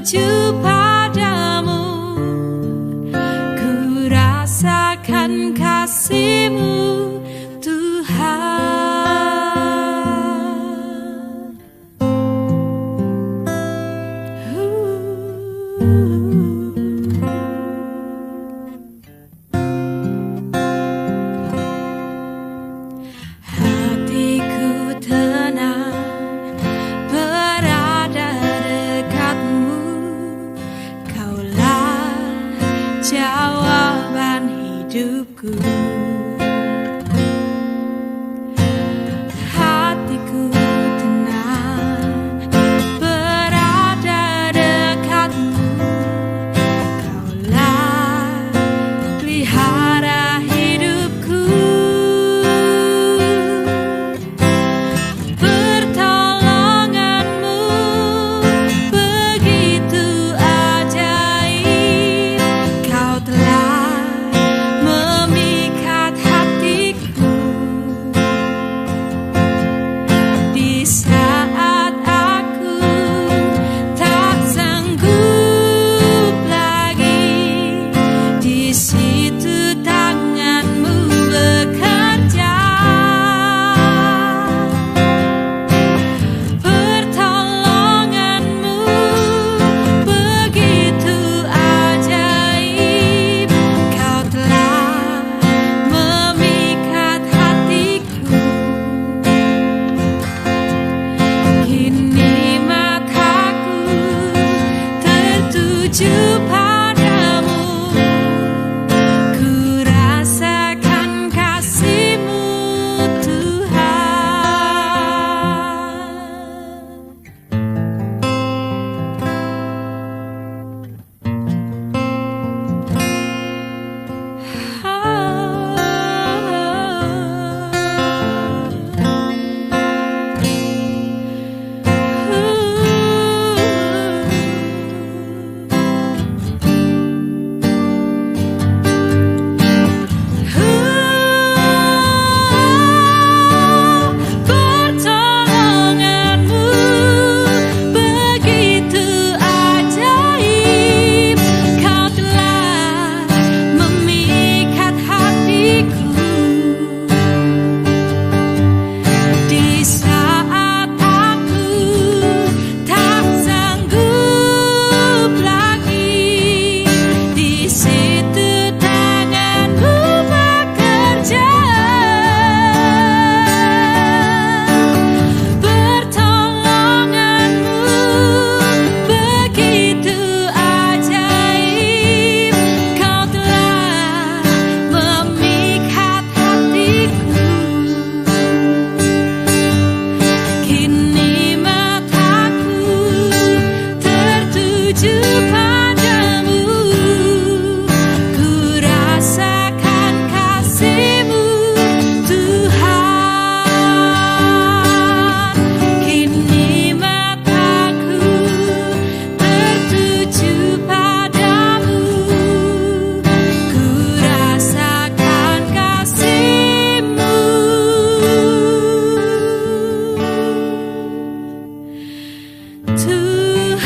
tertuju padamu, ku rasakan kasih-Mu Tuhan. Hatiku tenang berada dekatmu, Kaulah jawaban hidupku. Hatiku tenang berada dekatmu, Kaulah pelihara hidupku. Pertolonganmu begitu ajaib, Kau telah memikat hatiku. Di saat aku tak sanggup lagi, di situ tangan-Mu bekerja. Pertolongan-Mu begitu ajaib, Kau telah memikat hatiku. Kini mataku tertuju padamu, ku rasakan kasih-Mu Pertolongan-Mu begitu ajaib, Kau telah memikat hatiku. Di saat aku tak sanggup lagi, di situ tangan-Mu bekerja. Pertolongan-Mu begitu ajaib, Kau telah memikat hatiku. Kini mataku tertuju padamu, ku rasakan kasih-Mu Tuhan. Kini mataku tertuju padamu, ku rasakan kasih-Mu Tuhan.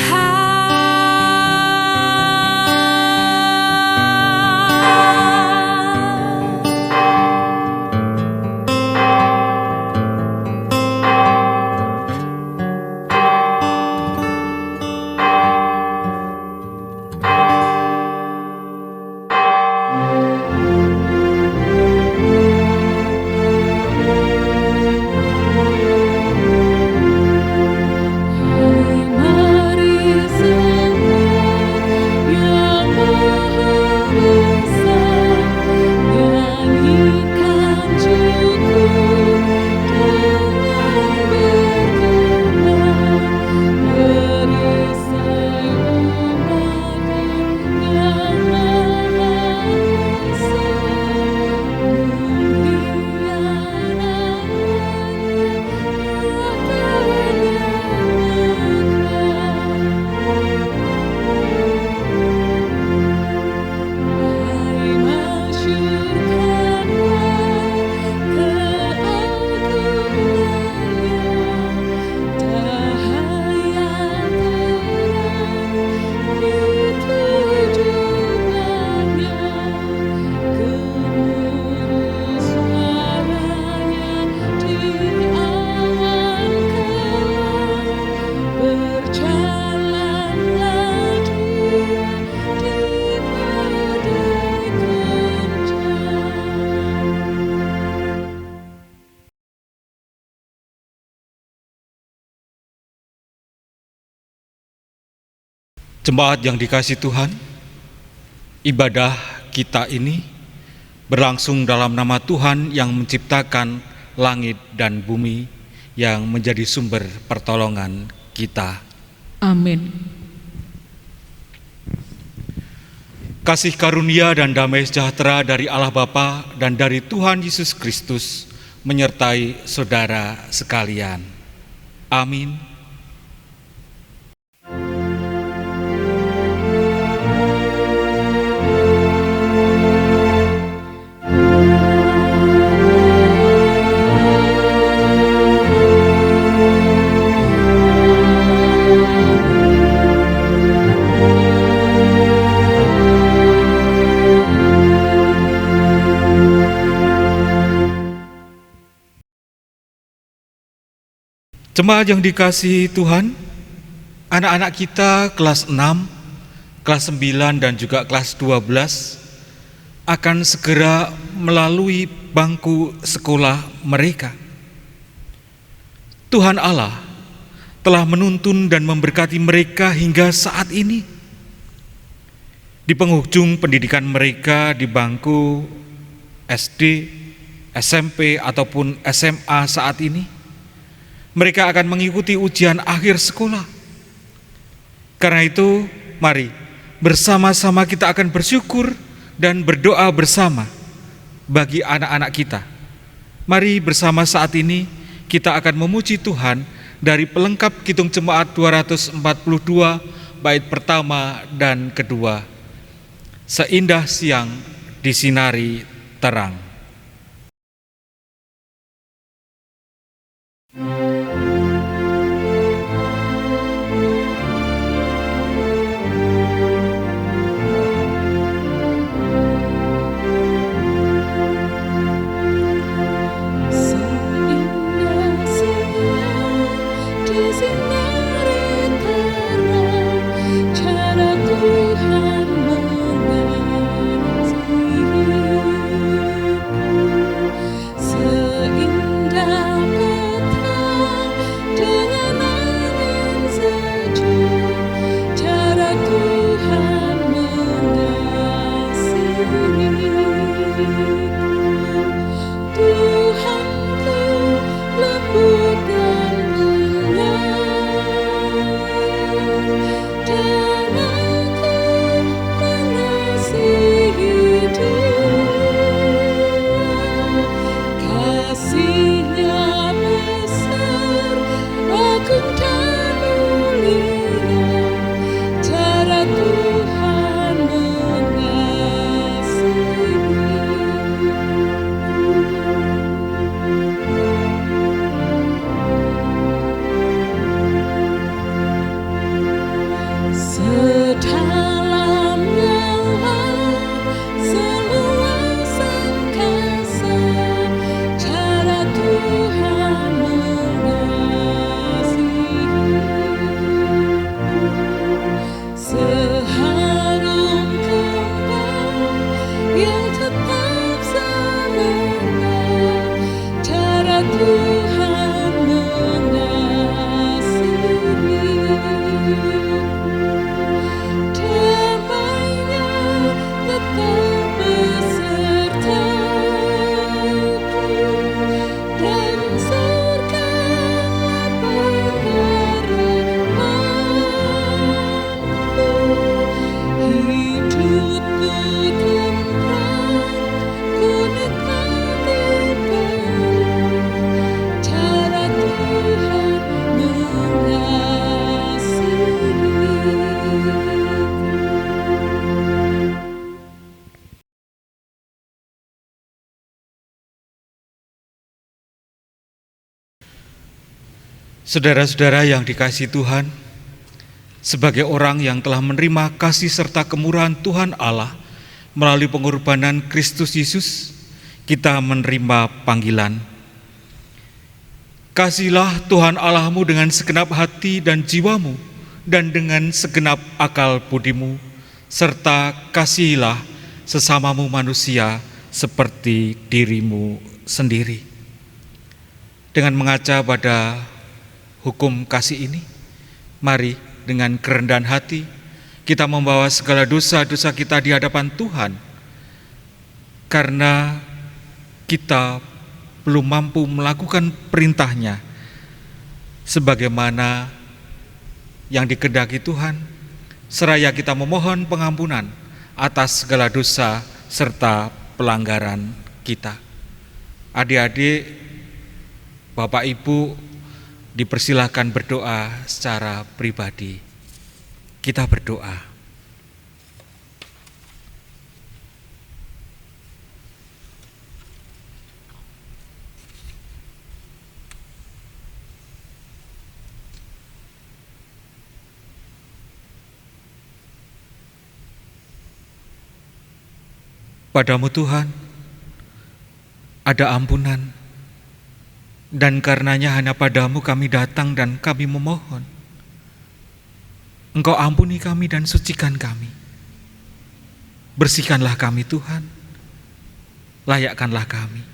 Jemaat yang dikasihi Tuhan, ibadah kita ini berlangsung dalam nama Tuhan yang menciptakan langit dan bumi, yang menjadi sumber pertolongan kita. Amin. Kasih karunia dan damai sejahtera dari Allah Bapa dan dari Tuhan Yesus Kristus menyertai saudara sekalian. Amin. Jemaat yang dikasihi Tuhan, anak-anak kita kelas 6, kelas 9 dan juga kelas 12 akan segera melalui bangku sekolah mereka. Tuhan Allah telah menuntun dan memberkati mereka hingga saat ini. Di penghujung pendidikan mereka di bangku SD, SMP ataupun SMA saat ini, mereka akan mengikuti ujian akhir sekolah. Karena itu, mari bersama-sama kita akan bersyukur dan berdoa bersama bagi anak-anak kita. Mari bersama saat ini kita akan memuji Tuhan dari pelengkap Kidung Jemaat 242 bait pertama dan kedua. Seindah siang disinari terang. Saudara-saudara yang dikasihi Tuhan, sebagai orang yang telah menerima kasih serta kemurahan Tuhan Allah melalui pengorbanan Kristus Yesus, kita menerima panggilan. Kasihilah Tuhan Allahmu dengan segenap hati dan jiwamu, dan dengan segenap akal budimu, serta kasihilah sesamamu manusia seperti dirimu sendiri. Dengan mengaca pada hukum kasih ini, mari dengan kerendahan hati kita membawa segala dosa-dosa kita di hadapan Tuhan, karena kita belum mampu melakukan perintah-Nya sebagaimana yang dikehendaki Tuhan, seraya kita memohon pengampunan atas segala dosa serta pelanggaran kita. Adik-adik, Bapak Ibu, dipersilahkan berdoa secara pribadi. Kita berdoa. Padamu Tuhan, ada ampunan, dan karenanya hanya padamu kami datang dan kami memohon. Engkau ampuni kami dan sucikan kami. Bersihkanlah kami Tuhan, layakkanlah kami.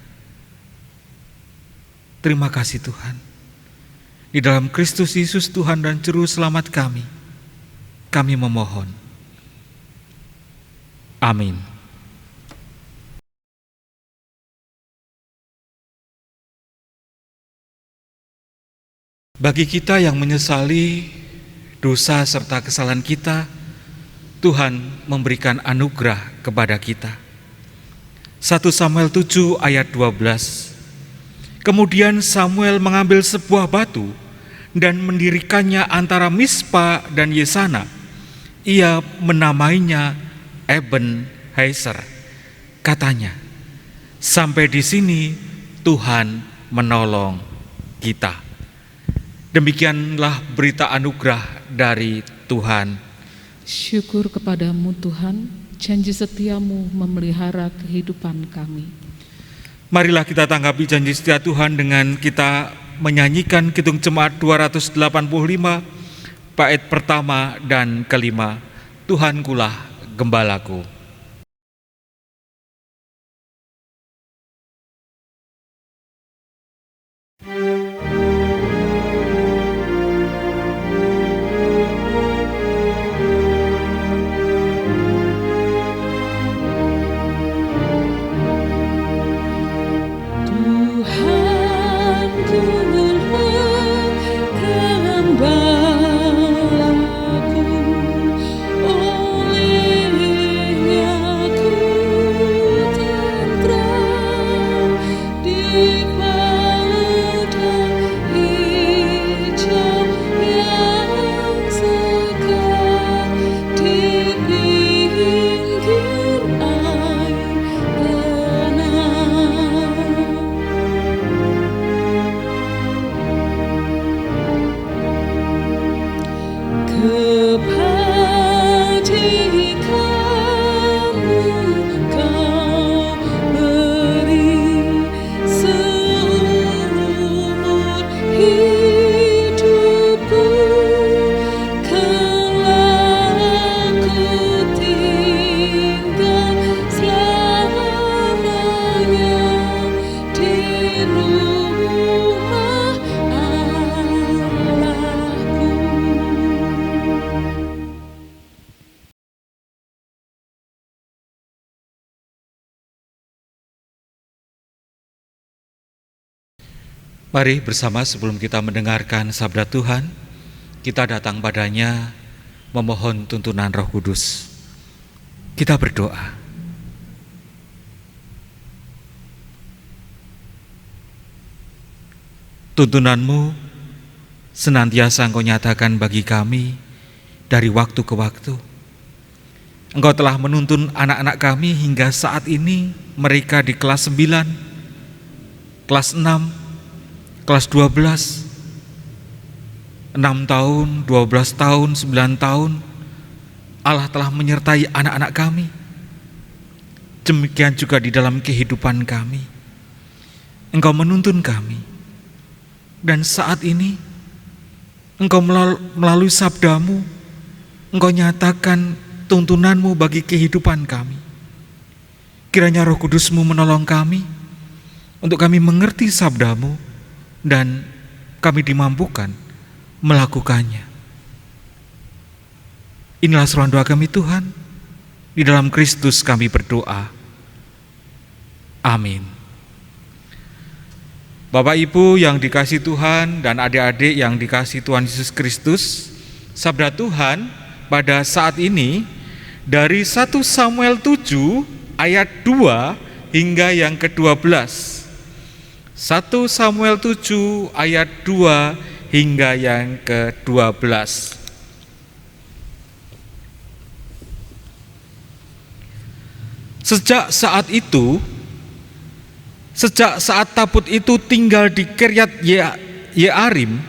Terima kasih Tuhan. Di dalam Kristus Yesus Tuhan dan Juru Selamat kami memohon. Amin. Bagi kita yang menyesali dosa serta kesalahan kita, Tuhan memberikan anugerah kepada kita. 1 Samuel 7 ayat 12. Kemudian Samuel mengambil sebuah batu dan mendirikannya antara Mispa dan Yesana. Ia menamainya Eben Heiser. Katanya, sampai di sini Tuhan menolong kita. Demikianlah berita anugerah dari Tuhan. Syukur kepadamu Tuhan, janji setiamu memelihara kehidupan kami. Marilah kita tanggapi janji setia Tuhan dengan kita menyanyikan Kidung Jemaat 285, bait pertama dan kelima. Tuhankulah gembalaku. Mari bersama sebelum kita mendengarkan sabda Tuhan, kita datang padanya memohon tuntunan Roh Kudus. Kita berdoa. Tuntunanmu senantiasa Engkau nyatakan bagi kami dari waktu ke waktu. Engkau telah menuntun anak-anak kami hingga saat ini, mereka di kelas 9, kelas 6, kelas 12, 6 tahun, 12 tahun, 9 tahun, Allah telah menyertai anak-anak kami. Demikian juga di dalam kehidupan kami. Engkau menuntun kami. Dan saat ini, Engkau melalui sabdamu, Engkau nyatakan tuntunanmu bagi kehidupan kami. Kiranya Roh Kudusmu menolong kami, untuk kami mengerti sabdamu, dan kami dimampukan melakukannya. Inilah seruan doa kami Tuhan. Di dalam Kristus kami berdoa. Amin. Bapak Ibu yang dikasihi Tuhan dan adik-adik yang dikasihi Tuhan Yesus Kristus, sabda Tuhan pada saat ini dari 1 Samuel 7 ayat 2 hingga yang ke-12. 1 Samuel 7 ayat 2 hingga yang ke-12. Sejak saat Tabut itu tinggal di Kiryat Yearim,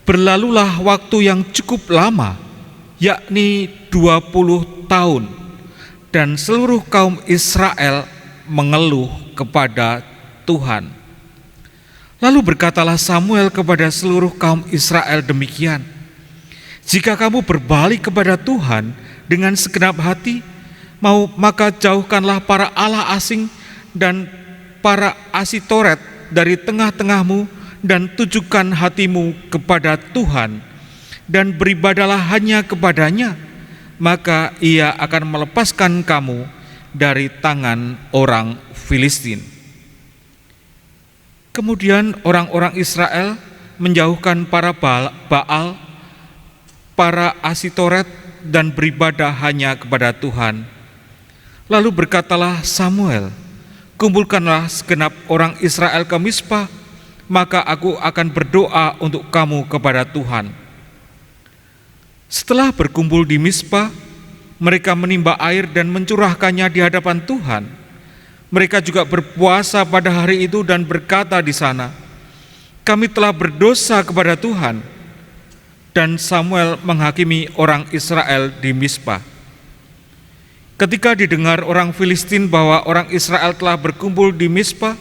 berlalulah waktu yang cukup lama, yakni 20 tahun, dan seluruh kaum Israel mengeluh kepada Tuhan. Lalu berkatalah Samuel kepada seluruh kaum Israel demikian, "Jika kamu berbalik kepada Tuhan dengan segenap hati, maka jauhkanlah para allah asing dan para Asitoret dari tengah-tengahmu, dan tujukan hatimu kepada Tuhan, dan beribadalah hanya kepadanya, maka ia akan melepaskan kamu dari tangan orang Filistin." Kemudian orang-orang Israel menjauhkan para Baal, para Asitoret, dan beribadah hanya kepada Tuhan. Lalu berkatalah Samuel, "Kumpulkanlah segenap orang Israel ke Mizpah, maka aku akan berdoa untuk kamu kepada Tuhan." Setelah berkumpul di Mizpah, mereka menimba air dan mencurahkannya di hadapan Tuhan. Mereka juga berpuasa pada hari itu dan berkata di sana, "Kami telah berdosa kepada Tuhan." Dan Samuel menghakimi orang Israel di Mizpah. Ketika didengar orang Filistin bahwa orang Israel telah berkumpul di Mizpah,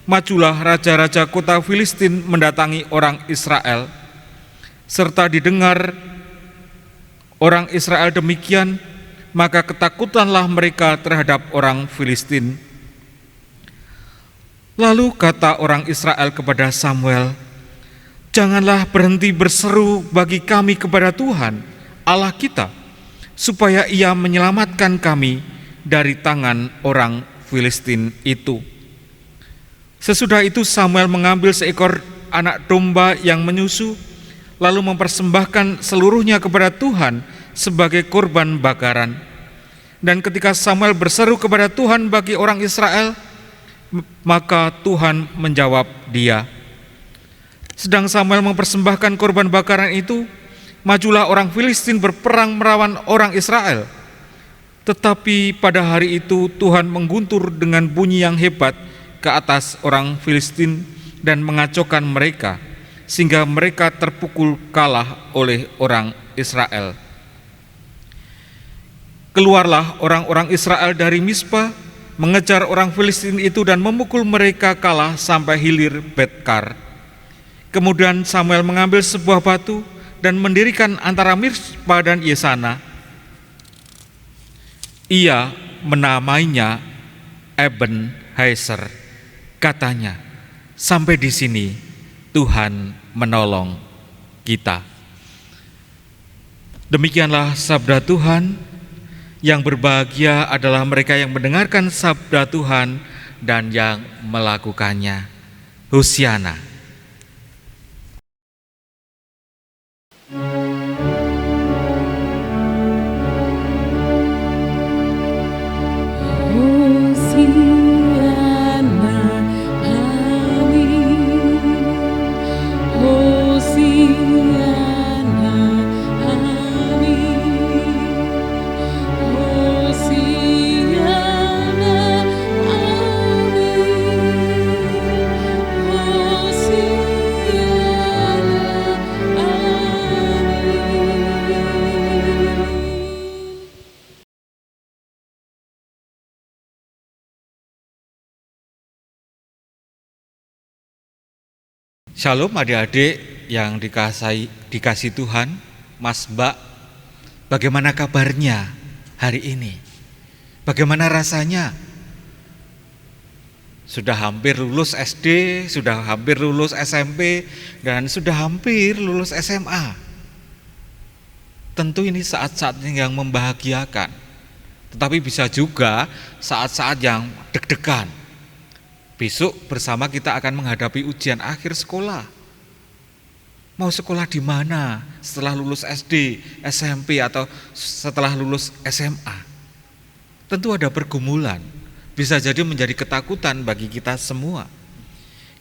majulah raja-raja kota Filistin mendatangi orang Israel. Serta didengar orang Israel demikian, maka ketakutanlah mereka terhadap orang Filistin. Lalu kata orang Israel kepada Samuel, "Janganlah berhenti berseru bagi kami kepada Tuhan, Allah kita, supaya ia menyelamatkan kami dari tangan orang Filistin itu." Sesudah itu Samuel mengambil seekor anak domba yang menyusu, lalu mempersembahkan seluruhnya kepada Tuhan sebagai korban bakaran. Dan ketika Samuel berseru kepada Tuhan bagi orang Israel, maka Tuhan menjawab dia. Sedang Samuel mempersembahkan korban bakaran itu, majulah orang Filistin berperang melawan orang Israel. Tetapi pada hari itu Tuhan mengguntur dengan bunyi yang hebat ke atas orang Filistin dan mengacaukan mereka, sehingga mereka terpukul kalah oleh orang Israel. Keluarlah orang-orang Israel dari Mizpah, mengejar orang Filistin itu dan memukul mereka kalah sampai hilir Betkar. Kemudian Samuel mengambil sebuah batu dan mendirikan antara Mizpah dan Yesana. Ia menamainya Eben Heiser. Katanya, "Sampai di sini Tuhan menolong kita." Demikianlah sabda Tuhan. Yang berbahagia adalah mereka yang mendengarkan sabda Tuhan dan yang melakukannya. Hosiana. Shalom adik-adik yang dikasih Tuhan, Mas Mbak, bagaimana kabarnya hari ini? Bagaimana rasanya? Sudah hampir lulus SD, sudah hampir lulus SMP, dan sudah hampir lulus SMA. Tentu ini saat-saat yang membahagiakan, tetapi bisa juga saat-saat yang deg-degan. Besok bersama kita akan menghadapi ujian akhir sekolah. Mau sekolah di mana setelah lulus SD, SMP, atau setelah lulus SMA? Tentu ada pergumulan, bisa jadi menjadi ketakutan bagi kita semua.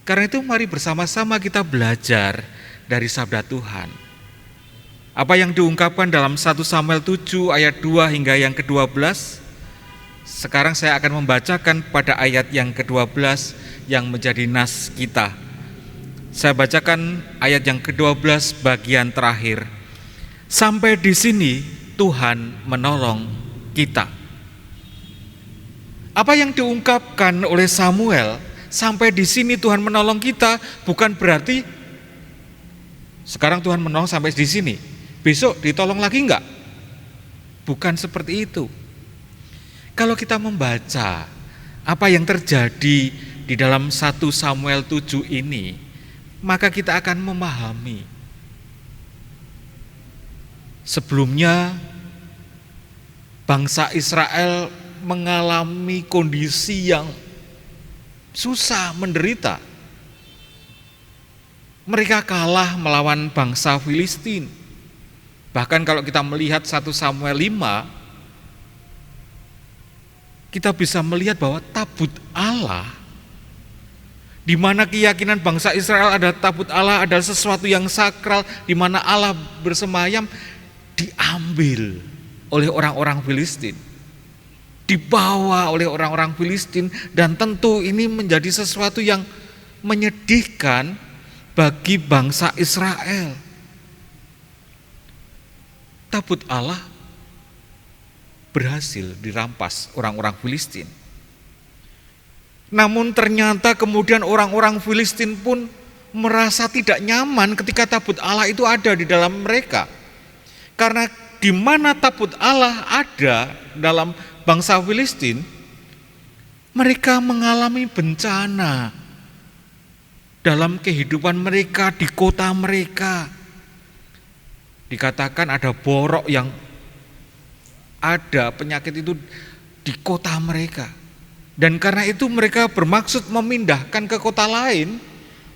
Karena itu mari bersama-sama kita belajar dari sabda Tuhan. Apa yang diungkapkan dalam 1 Samuel 7 ayat 2 hingga yang ke-12. Sekarang saya akan membacakan pada ayat yang ke-12 yang menjadi nas kita. Saya bacakan ayat yang ke-12 bagian terakhir. Sampai di sini Tuhan menolong kita. Apa yang diungkapkan oleh Samuel, sampai di sini Tuhan menolong kita, bukan berarti sekarang Tuhan menolong sampai di sini, besok ditolong lagi enggak? Bukan seperti itu. Kalau kita membaca apa yang terjadi di dalam 1 Samuel 7 ini, maka kita akan memahami. Sebelumnya bangsa Israel mengalami kondisi yang susah, menderita. Mereka kalah melawan bangsa Filistin. Bahkan kalau kita melihat 1 Samuel 5, kita bisa melihat bahwa tabut Allah, di mana keyakinan bangsa Israel ada tabut Allah adalah sesuatu yang sakral, di mana Allah bersemayam, diambil oleh orang-orang Filistin, dibawa oleh orang-orang Filistin, dan tentu ini menjadi sesuatu yang menyedihkan bagi bangsa Israel. Tabut Allah berhasil dirampas orang-orang Filistin. Namun ternyata kemudian orang-orang Filistin pun merasa tidak nyaman ketika tabut Allah itu ada di dalam mereka. Karena di mana tabut Allah ada dalam bangsa Filistin, mereka mengalami bencana dalam kehidupan mereka, di kota mereka. Dikatakan ada borok yang ada, penyakit itu di kota mereka. Dan karena itu mereka bermaksud memindahkan ke kota lain,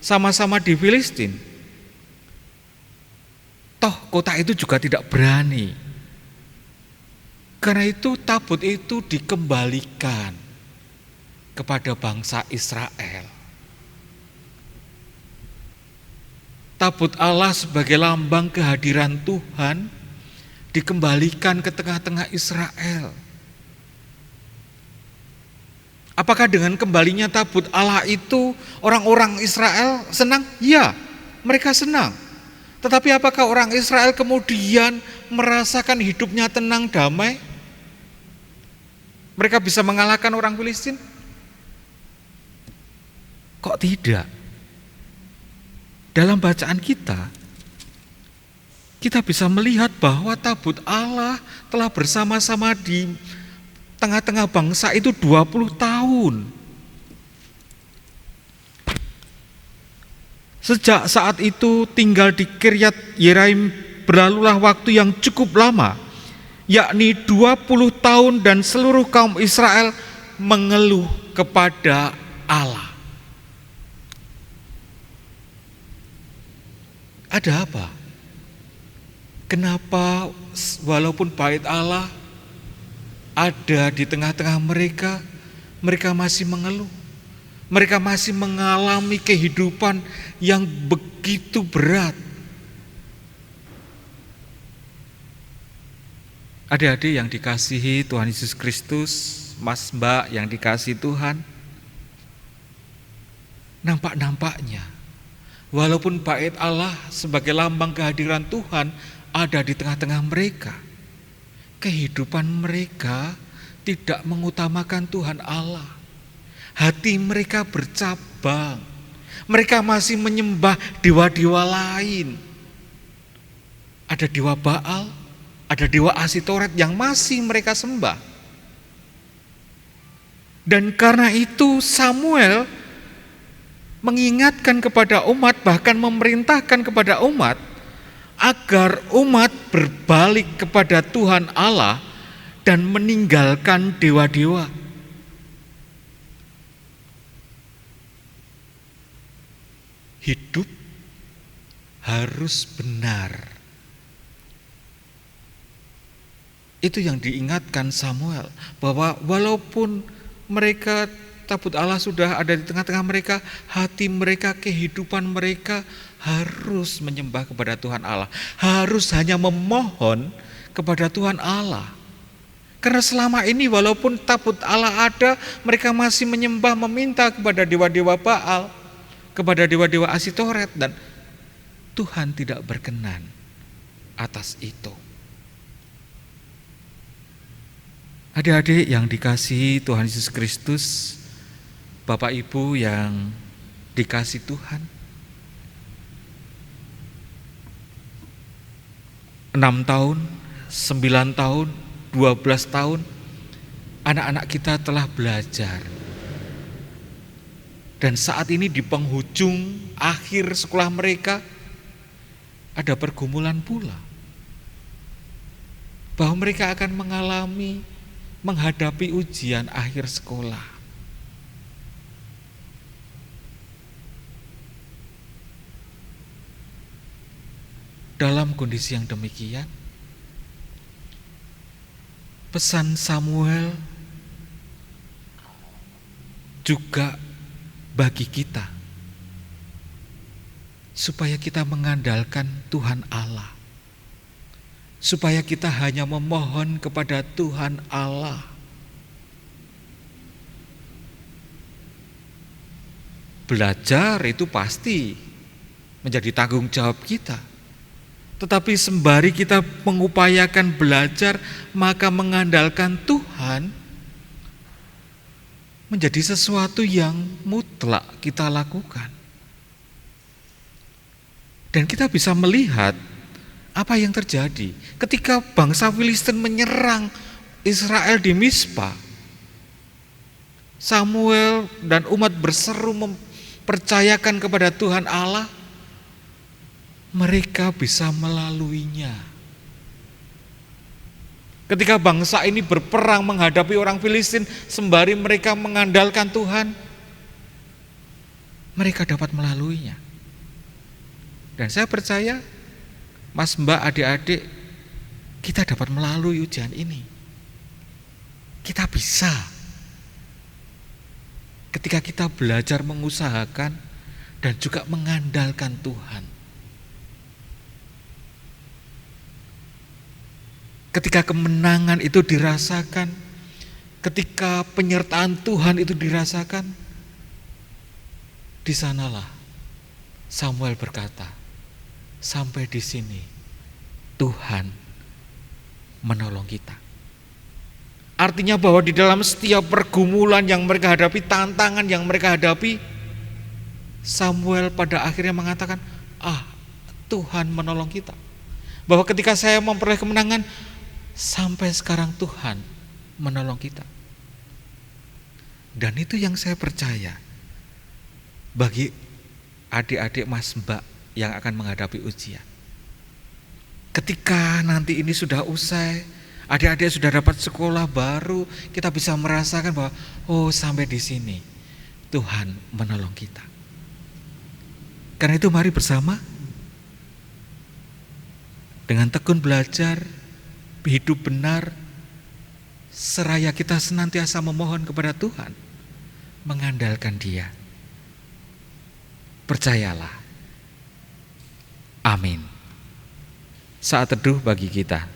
sama-sama di Filistin. Toh kota itu juga tidak berani. Karena itu tabut itu dikembalikan kepada bangsa Israel. Tabut Allah sebagai lambang kehadiran Tuhan dikembalikan ke tengah-tengah Israel. Apakah dengan kembalinya tabut Allah itu orang-orang Israel senang? Ya, mereka senang. Tetapi apakah orang Israel kemudian merasakan hidupnya tenang, damai? Mereka bisa mengalahkan orang Filistin? Kok tidak? Dalam bacaan kita bisa melihat bahwa tabut Allah telah bersama-sama di tengah-tengah bangsa itu 20 tahun. Sejak saat itu tinggal di Kiryat Yearim berlalulah waktu yang cukup lama, yakni 20 tahun, dan seluruh kaum Israel mengeluh kepada Allah. Ada apa? Kenapa walaupun bait Allah ada di tengah-tengah mereka, mereka masih mengeluh? Mereka masih mengalami kehidupan yang begitu berat. Adik-adik yang dikasihi Tuhan Yesus Kristus, Mas Mbak yang dikasihi Tuhan, nampak-nampaknya walaupun bait Allah sebagai lambang kehadiran Tuhan ada di tengah-tengah mereka, kehidupan mereka tidak mengutamakan Tuhan Allah. Hati mereka bercabang. Mereka masih menyembah dewa-dewa lain. Ada dewa Baal, ada dewa Asitoret yang masih mereka sembah. Dan karena itu Samuel mengingatkan kepada umat, bahkan memerintahkan kepada umat agar umat berbalik kepada Tuhan Allah dan meninggalkan dewa-dewa. Hidup harus benar. Itu yang diingatkan Samuel, bahwa walaupun mereka tabut Allah sudah ada di tengah-tengah mereka, hati mereka, kehidupan mereka harus menyembah kepada Tuhan Allah, harus hanya memohon kepada Tuhan Allah. Karena selama ini walaupun tabut Allah ada, mereka masih menyembah, meminta kepada dewa-dewa Baal, kepada dewa-dewa Asitoret, dan Tuhan tidak berkenan atas itu. Adik-adik yang dikasihi Tuhan Yesus Kristus, Bapak Ibu yang dikasihi Tuhan, 6 tahun, 9 tahun, 12 tahun, anak-anak kita telah belajar. Dan saat ini di penghujung akhir sekolah mereka, ada pergumulan pula. Bahwa mereka akan menghadapi ujian akhir sekolah. Dalam kondisi yang demikian, pesan Samuel juga bagi kita, supaya kita mengandalkan Tuhan Allah, supaya kita hanya memohon kepada Tuhan Allah. Belajar itu pasti menjadi tanggung jawab kita. Tetapi sembari kita mengupayakan belajar, maka mengandalkan Tuhan menjadi sesuatu yang mutlak kita lakukan. Dan kita bisa melihat apa yang terjadi ketika bangsa Filistin menyerang Israel di Mizpa. Samuel dan umat berseru mempercayakan kepada Tuhan Allah, mereka bisa melaluinya. Ketika bangsa ini berperang menghadapi orang Filistin, sembari mereka mengandalkan Tuhan, mereka dapat melaluinya. Dan saya percaya, Mas, Mbak, adik-adik, kita dapat melalui ujian ini. Kita bisa. Ketika kita belajar mengusahakan dan juga mengandalkan Tuhan. Ketika kemenangan itu dirasakan, ketika penyertaan Tuhan itu dirasakan, di sanalah Samuel berkata, sampai di sini Tuhan menolong kita. Artinya bahwa di dalam setiap pergumulan yang mereka hadapi, tantangan yang mereka hadapi, Samuel pada akhirnya mengatakan, Tuhan menolong kita. Bahwa ketika saya memperoleh kemenangan, sampai sekarang Tuhan menolong kita. Dan itu yang saya percaya bagi adik-adik, Mas, Mbak yang akan menghadapi ujian. Ketika nanti ini sudah usai, adik-adik sudah dapat sekolah baru, kita bisa merasakan bahwa sampai di sini Tuhan menolong kita. Karena itu mari bersama dengan tekun belajar, hidup benar, seraya kita senantiasa memohon kepada Tuhan, mengandalkan Dia. Percayalah. Amin. Saat teduh bagi kita.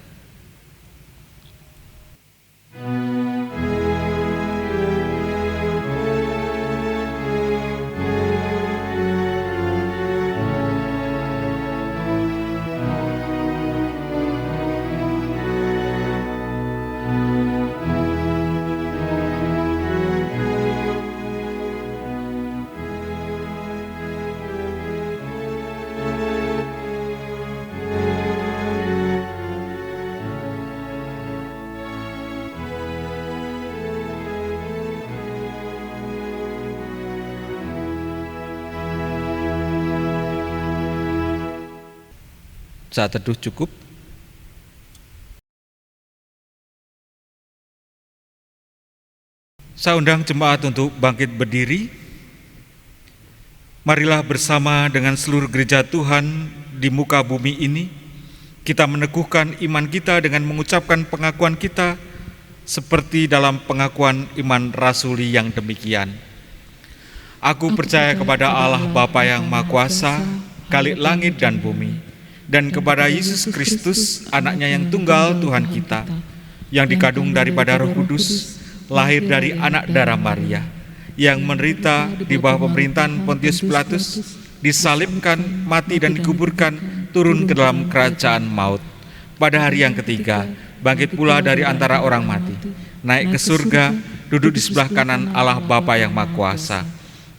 Saat teduh cukup. Saya undang jemaat untuk bangkit berdiri. Marilah bersama dengan seluruh gereja Tuhan di muka bumi ini, kita meneguhkan iman kita dengan mengucapkan pengakuan kita seperti dalam pengakuan iman rasuli yang demikian. Aku percaya kepada Allah Bapa yang Maha Kuasa, Khalik langit dan bumi, dan kepada Yesus Kristus, anaknya yang tunggal Tuhan kita, yang dikandung daripada Roh Kudus, lahir dari anak darah Maria, yang menderita di bawah pemerintahan Pontius Pilatus, disalibkan, mati dan dikuburkan, turun ke dalam kerajaan maut. Pada hari yang ketiga, bangkit pula dari antara orang mati, naik ke surga, duduk di sebelah kanan Allah Bapa yang Maha Kuasa,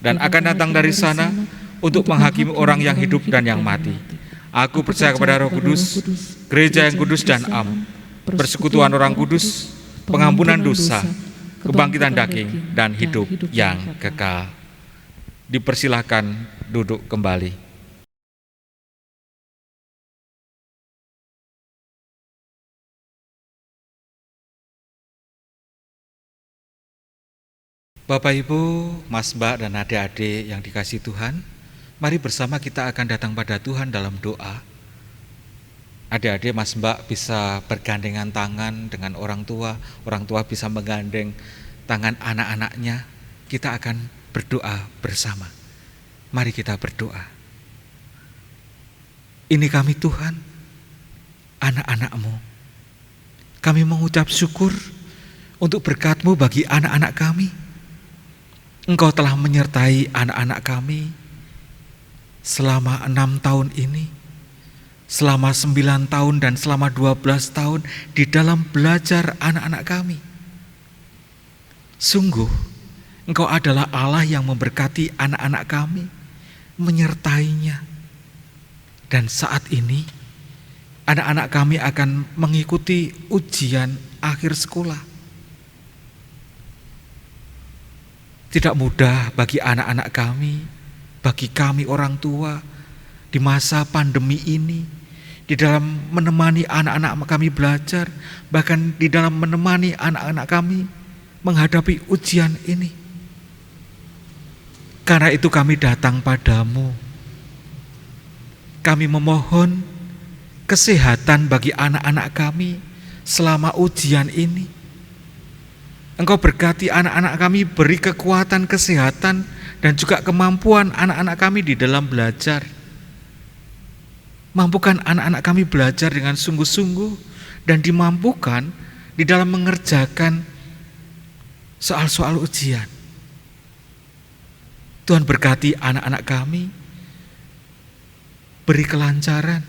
dan akan datang dari sana untuk menghakimi orang yang hidup dan yang mati. Aku percaya kepada Roh Kudus, gereja yang kudus dan am, persekutuan orang kudus, pengampunan dosa, kebangkitan daging, dan hidup yang kekal. Dipersilahkan duduk kembali. Bapak, Ibu, Mas, Mbak, dan adik-adik yang dikasihi Tuhan, mari bersama kita akan datang pada Tuhan dalam doa. Adik-adik, Mas, Mbak bisa bergandengan tangan dengan orang tua bisa menggandeng tangan anak-anaknya. Kita akan berdoa bersama. Mari kita berdoa. Ini kami Tuhan, anak-anak-Mu. Kami mengucap syukur untuk berkat-Mu bagi anak-anak kami. Engkau telah menyertai anak-anak kami selama 6 tahun ini, selama 9 tahun dan selama 12 tahun di dalam belajar anak-anak kami. Sungguh, Engkau adalah Allah yang memberkati anak-anak kami, menyertainya. Dan saat ini, anak-anak kami akan mengikuti ujian akhir sekolah. Tidak mudah bagi anak-anak kami, bagi kami orang tua di masa pandemi ini, di dalam menemani anak-anak kami belajar, bahkan di dalam menemani anak-anak kami menghadapi ujian ini. Karena itu kami datang padamu. Kami memohon kesehatan bagi anak-anak kami selama ujian ini. Engkau berkati anak-anak kami, beri kekuatan, kesehatan, dan juga kemampuan anak-anak kami di dalam belajar. Mampukan anak-anak kami belajar dengan sungguh-sungguh dan dimampukan di dalam mengerjakan soal-soal ujian. Tuhan berkati anak-anak kami, beri kelancaran.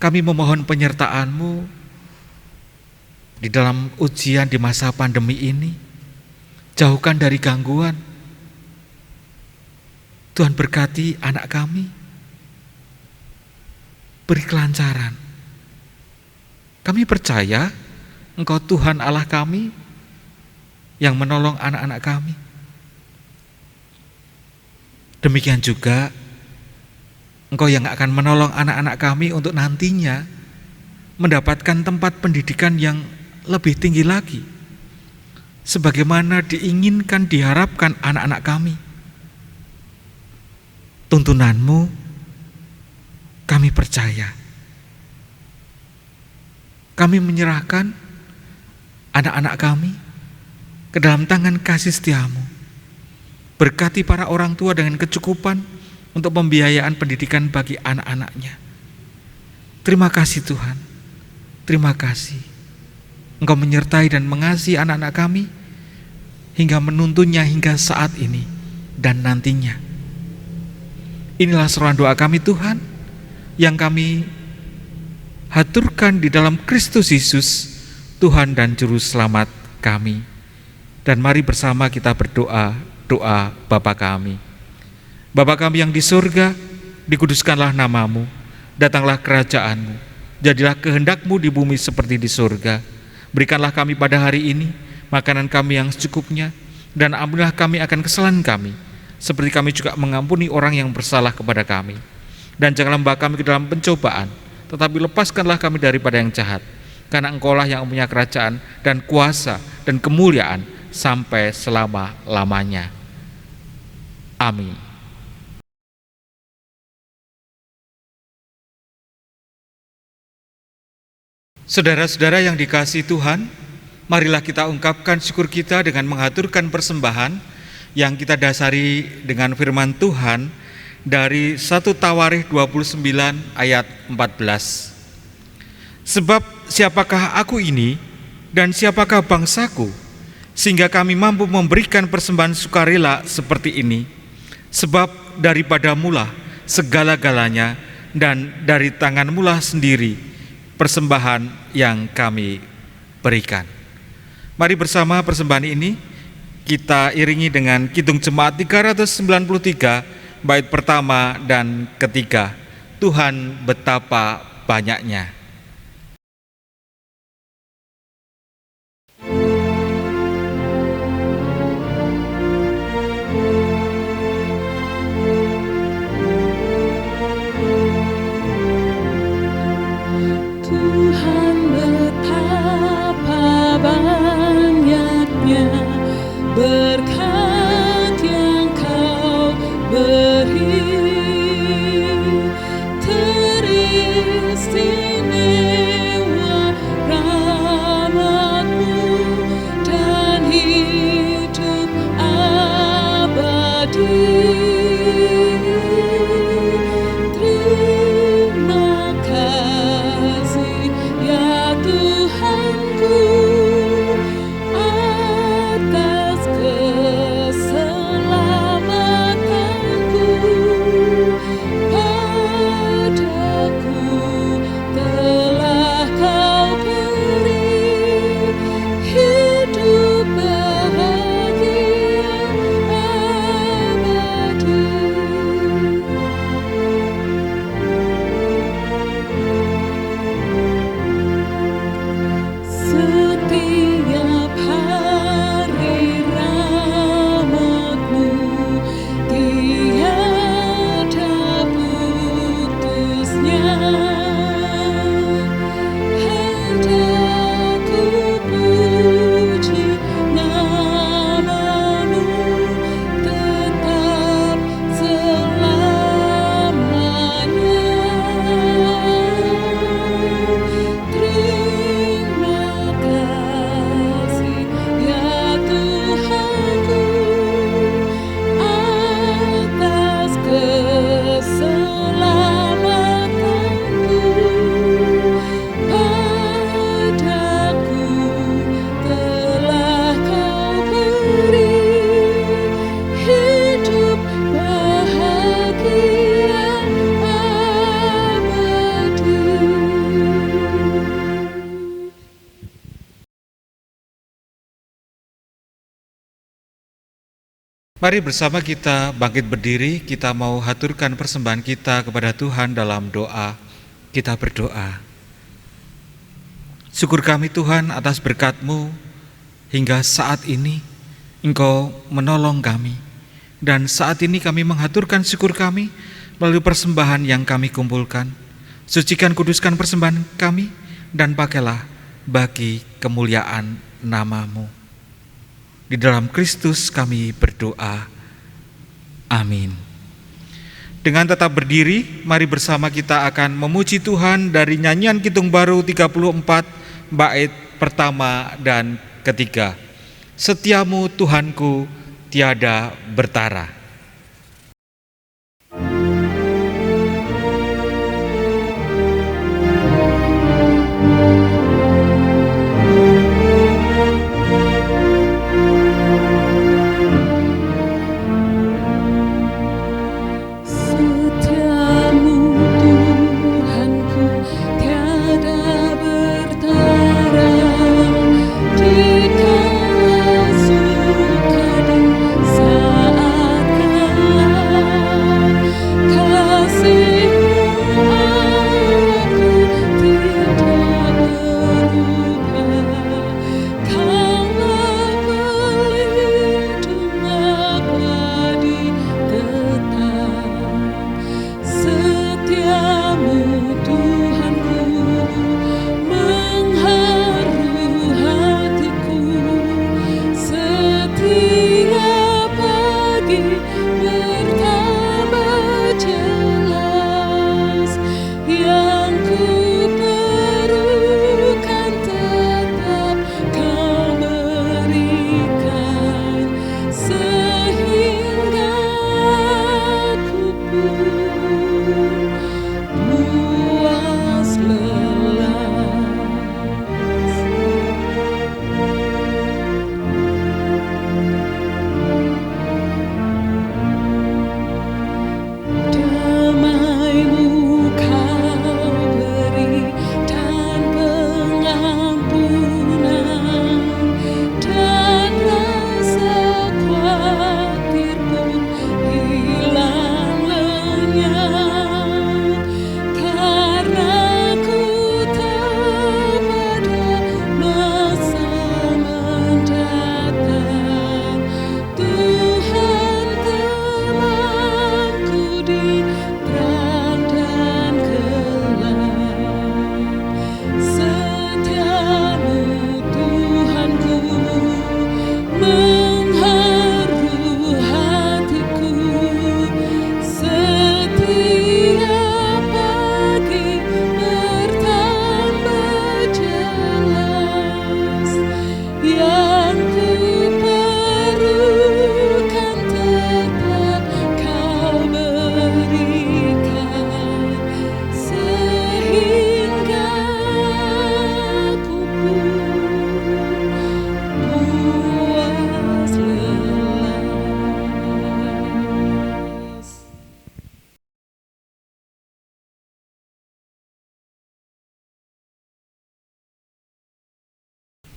Kami memohon penyertaan-Mu di dalam ujian di masa pandemi ini. Jauhkan dari gangguan. Tuhan berkati anak kami, beri kelancaran. Kami percaya Engkau Tuhan Allah kami yang menolong anak-anak kami. Demikian juga Engkau yang akan menolong anak-anak kami untuk nantinya mendapatkan tempat pendidikan yang lebih tinggi lagi, sebagaimana diinginkan, diharapkan anak-anak kami. Tuntunan-Mu kami percaya. Kami menyerahkan anak-anak kami ke dalam tangan kasih setia-Mu. Berkati para orang tua dengan kecukupan untuk pembiayaan pendidikan bagi anak-anaknya. Terima kasih Tuhan, terima kasih. Engkau menyertai dan mengasihi anak-anak kami hingga menuntunnya hingga saat ini dan nantinya. Inilah seruan doa kami Tuhan, yang kami haturkan di dalam Kristus Yesus, Tuhan dan Juru Selamat kami. Dan mari bersama kita berdoa, doa Bapa kami. Bapa kami yang di surga, dikuduskanlah nama-Mu, datanglah kerajaan-Mu, jadilah kehendak-Mu di bumi seperti di surga. Berikanlah kami pada hari ini makanan kami yang secukupnya, dan ampunilah kami akan kesalahan kami, seperti kami juga mengampuni orang yang bersalah kepada kami. Dan janganlah membawa kami ke dalam pencobaan, tetapi lepaskanlah kami daripada yang jahat. Karena Engkaulah yang punya kerajaan dan kuasa dan kemuliaan sampai selama-lamanya. Amin. Saudara-saudara yang dikasihi Tuhan, marilah kita ungkapkan syukur kita dengan mengaturkan persembahan yang kita dasari dengan firman Tuhan dari 1 Tawarikh 29 ayat 14. Sebab siapakah aku ini dan siapakah bangsaku, sehingga kami mampu memberikan persembahan sukarela seperti ini? Sebab daripadamulah segala-galanya, dan dari tanganmulah sendiri persembahan yang kami berikan. Mari bersama persembahan ini kita iringi dengan Kidung Jemaat 393 bait pertama dan ketiga. Tuhan betapa banyaknya. Tuhan betapa banyaknya berkat yang Kau beri, teristimewa rahmat-Mu dan hidup abadi. Terima kasih ya Tuhanku atas keselamatanku. Padaku telah Kau beri hidup bahagia abadi. Setiap hari rahmat-Mu tiada putusnya. Hendak ku puji nama-Mu tetap selamanya. Terima kasih ya Tuhanku atas keselamatanku. Padaku telah Kau beri hidup bahagia abadi. Mari bersama kita bangkit berdiri, kita mau haturkan persembahan kita kepada Tuhan dalam doa. Kita berdoa. Syukur kami Tuhan atas berkat-Mu hingga saat ini Engkau menolong kami. Dan saat ini kami menghaturkan syukur kami melalui persembahan yang kami kumpulkan. Sucikan kuduskan persembahan kami dan pakailah bagi kemuliaan nama-Mu. Di dalam Kristus kami berdoa. Amin. Dengan tetap berdiri, mari bersama kita akan memuji Tuhan dari nyanyian Kidung Baru 34 bait pertama dan ketiga. Setiamu Tuhanku tiada bertara. Setiamu Tuhanku tiada bertara, di kala suka dan saat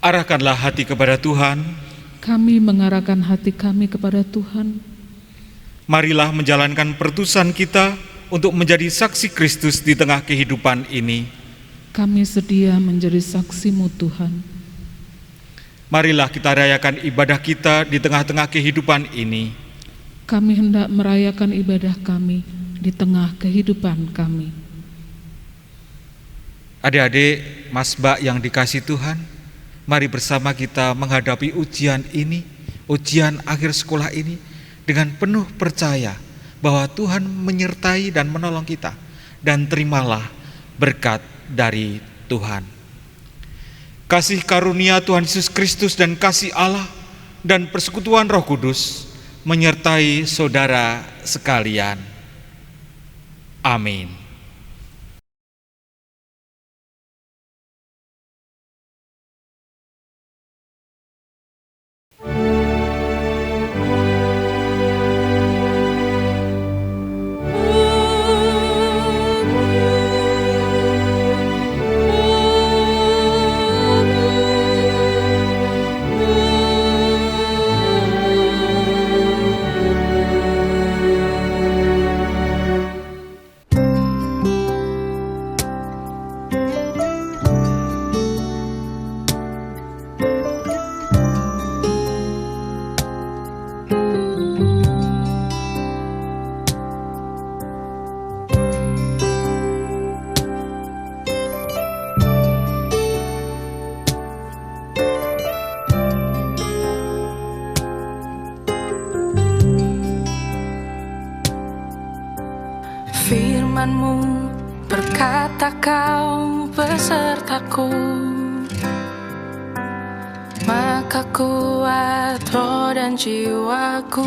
Arahkanlah hati kepada Tuhan. Kami mengarahkan hati kami kepada Tuhan. Marilah menjalankan pertusan kita untuk menjadi saksi Kristus di tengah kehidupan ini. Kami sedia menjadi saksi-Mu Tuhan. Marilah kita rayakan ibadah kita di tengah-tengah kehidupan ini. Kami hendak merayakan ibadah kami di tengah kehidupan kami. Adik-adik, Mas Mbak yang dikasihi Tuhan, mari bersama kita menghadapi ujian ini, ujian akhir sekolah ini dengan penuh percaya bahwa Tuhan menyertai dan menolong kita, dan terimalah berkat dari Tuhan. Kasih karunia Tuhan Yesus Kristus dan kasih Allah dan persekutuan Roh Kudus menyertai saudara sekalian. Amin. Firman-Mu berkata Kau besertaku, maka kuat roh dan jiwaku.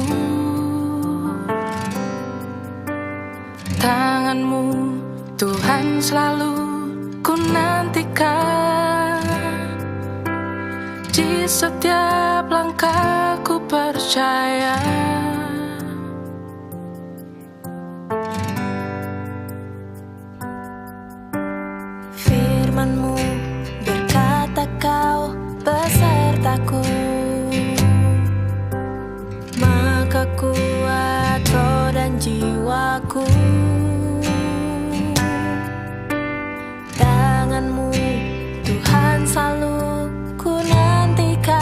Tangan-Mu Tuhan selalu ku nantikan, di setiap langkahku percaya. Firman-Mu berkata Kau besertaku, maka kuat roh dan jiwaku. Tangan-Mu Tuhan selalu ku nantikan,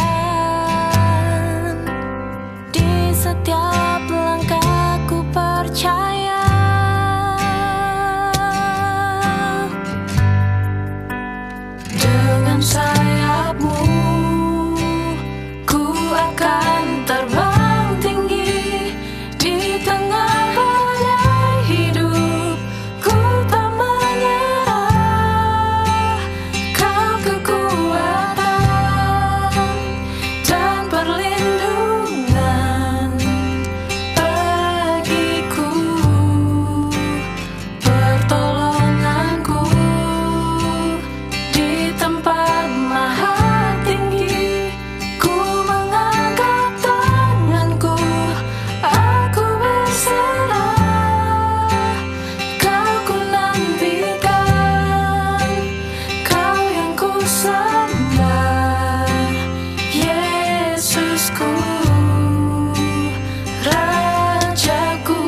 di setiap langkahku percaya. Dengan sayap-Mu ku akan terbang tinggi, di tengah badai hidup ku tak menyerah. Kau kekuatan dan perlindungan bagiku, pertolonganku di tempat maha tinggi. Ku mengangkat tanganku, aku berserah. Kau ku nantikan, Kau yang ku sembah, Yesusku, Rajaku.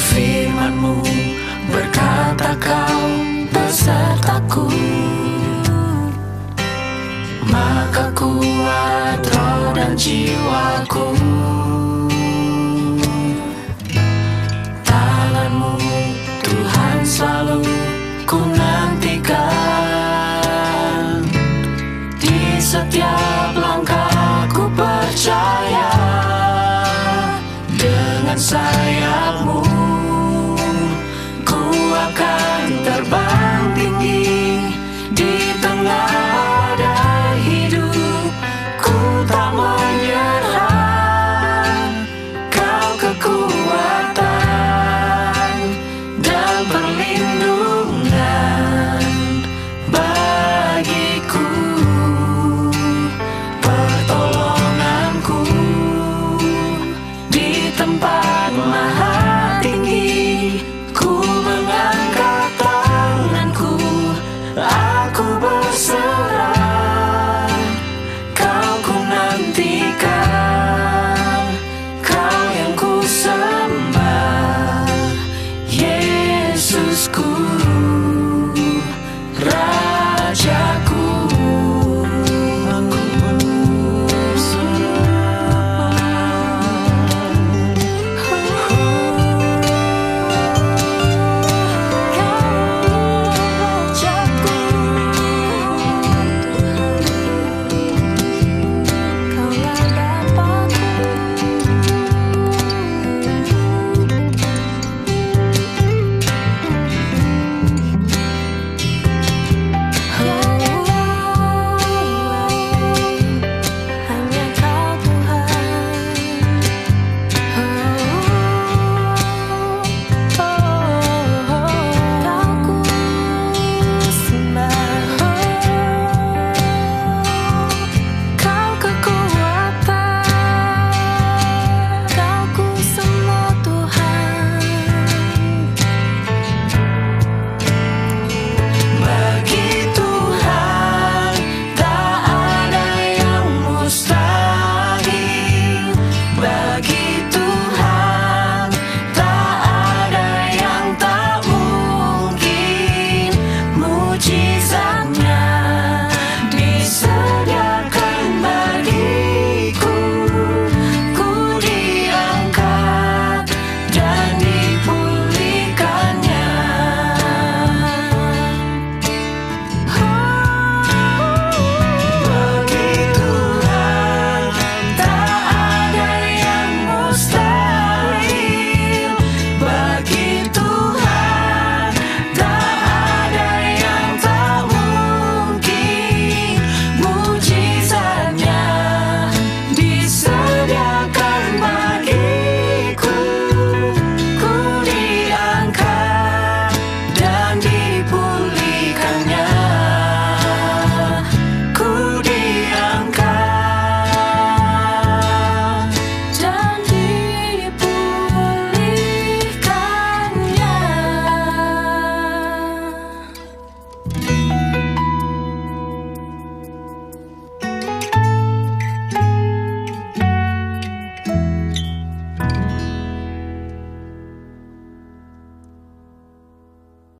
Firman-Mu berkata Kau besertaku, maka kuat roh dan jiwaku. Tangan-Mu Tuhan selalu ku nantikan, di setiap